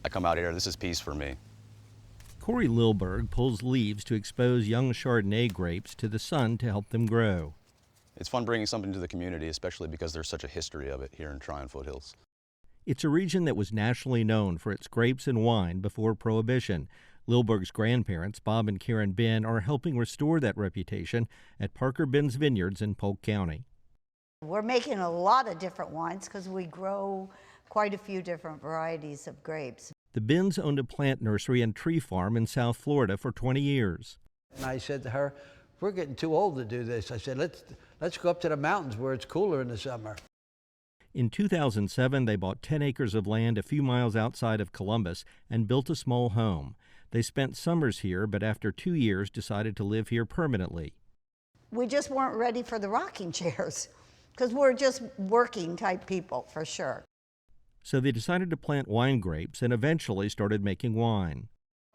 I come out here, this is peace for me. Corey Lilberg pulls leaves to expose young Chardonnay grapes to the sun to help them grow. It's fun bringing something to the community, especially because there's such a history of it here in Tryon Foothills. It's a region that was nationally known for its grapes and wine before Prohibition. Lilberg's grandparents, Bob and Karen Benn, are helping restore that reputation at Parker Benn's Vineyards in Polk County. We're making a lot of different wines because we grow quite a few different varieties of grapes. The Benns owned a plant nursery and tree farm in South Florida for 20 years. And I said to her, we're getting too old to do this. I said, let's go up to the mountains where it's cooler in the summer. In 2007, they bought 10 acres of land a few miles outside of Columbus and built a small home. They spent summers here, but after 2 years decided to live here permanently. We just weren't ready for the rocking chairs because we're just working type people for sure. So they decided to plant wine grapes and eventually started making wine.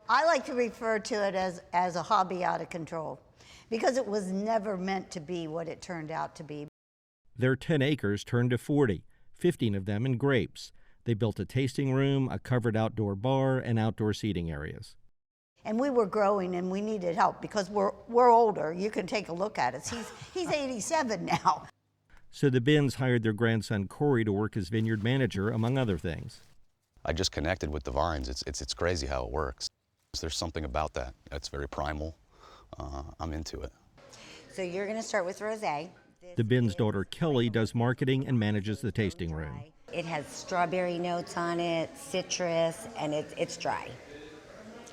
I like to refer to it as a hobby out of control because it was never meant to be what it turned out to be. Their 10 acres turned to 40, 15 of them in grapes. They built a tasting room, a covered outdoor bar, and outdoor seating areas. And we were growing and we needed help because we're older. You can take a look at us. He's 87 now. So the Benns hired their grandson Corey to work as vineyard manager, among other things. I just connected with the vines. It's crazy how it works. There's something about that that's very primal. I'm into it. So you're going to start with rosé. The Benns' daughter Kelly does marketing and manages the tasting room. It has strawberry notes on it, citrus, and it's dry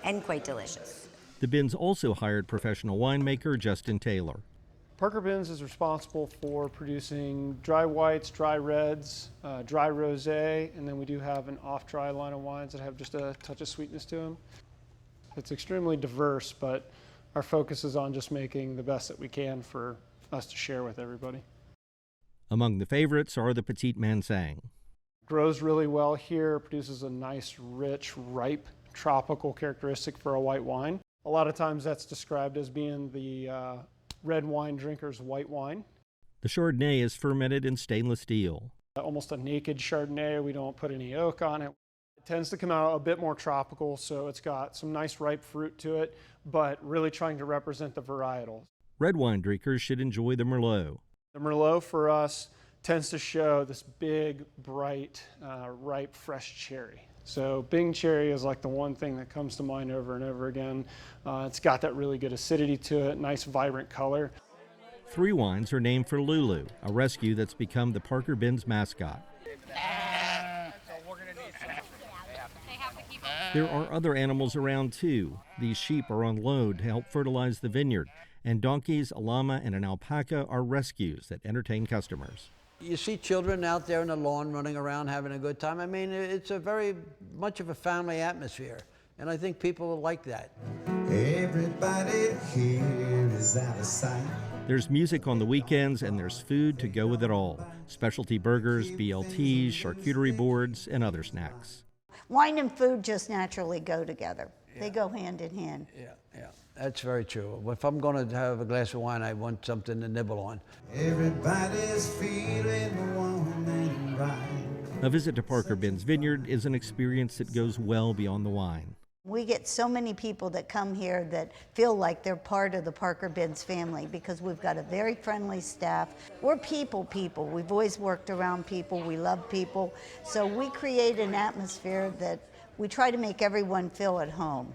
and quite delicious. The Benns also hired professional winemaker Justin Taylor. Parker Benns is responsible for producing dry whites, dry reds, dry rosé, and then we do have an off-dry line of wines that have just a touch of sweetness to them. It's extremely diverse, but our focus is on just making the best that we can for us to share with everybody. Among the favorites are the Petite Mansang. Grows really well here, produces a nice, rich, ripe, tropical characteristic for a white wine. A lot of times that's described as being the red wine drinker's white wine. The Chardonnay is fermented in stainless steel. Almost a naked Chardonnay, we don't put any oak on it. It tends to come out a bit more tropical, so it's got some nice ripe fruit to it, but really trying to represent the varietals. Red wine drinkers should enjoy the Merlot. The Merlot for us tends to show this big, bright, ripe, fresh cherry. So Bing cherry is like the one thing that comes to mind over and over again. It's got that really good acidity to it, nice vibrant color. 3 wines are named for Lulu, a rescue that's become the Parker Benns mascot. There are other animals around too. These sheep are on load to help fertilize the vineyard, and donkeys, a llama, and an alpaca are rescues that entertain customers. You see children out there in the lawn running around having a good time. I mean, it's a very much of a family atmosphere, and I think people will like that. Everybody here is out of sight. There's music on the weekends, and there's food to go with it all. Specialty burgers, BLTs, charcuterie boards, and other snacks. Wine and food just naturally go together. Yeah. They go hand in hand. Yeah, that's very true. If I'm going to have a glass of wine, I want something to nibble on. Everybody's feeling warm and right. A visit to Parker Benns Vineyard is an experience that goes well beyond the wine. We get so many people that come here that feel like they're part of the Parker Benns family because we've got a very friendly staff. We're people. We've always worked around people. We love people. So we create an atmosphere that we try to make everyone feel at home.